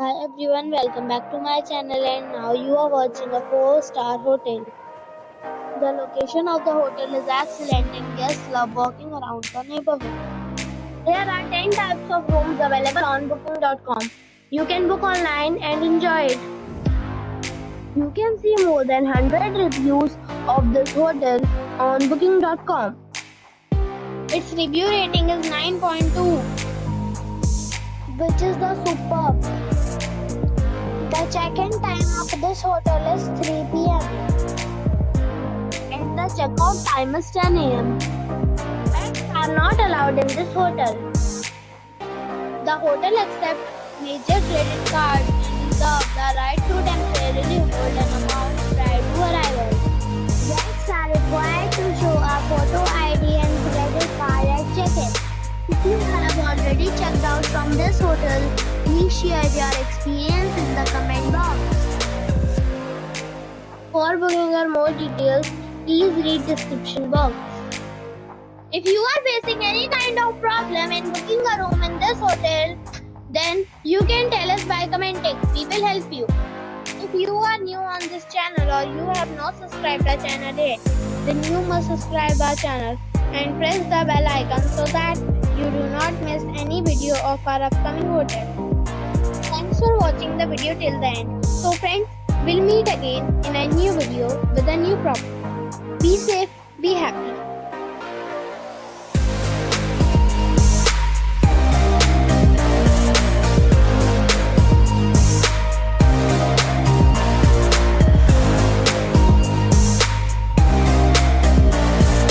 Hi everyone, welcome back to my channel and now you are watching a 4-star hotel. The location of the hotel is excellent and guests love walking around the neighborhood. There are 10 types of rooms available on booking.com. You can book online and enjoy it. You can see more than 100 reviews of this hotel on booking.com. Its review rating is 9.2, which is the superb. The check-in time of this hotel is 3 p.m. and the check-out time is 10 a.m. Pets are not allowed in this hotel. The hotel accepts major credit cards and reserves the right to temporarily hold an amount prior to arrival. Guests are required to show a photo ID and credit card at check-in. If you have already checked out from this hotel, please share your experience in the comment box. For booking or more details, please read description box. If you are facing any kind of problem in booking a room in this hotel, then you can tell us by commenting. We will help you. If you are new on this channel or you have not subscribed our channel yet, then you must subscribe our channel and press the bell icon so that you do not miss any video of our upcoming hotel. Thanks for watching the video till the end. So friends, we'll meet again in a new video with a new property. Be safe, be happy.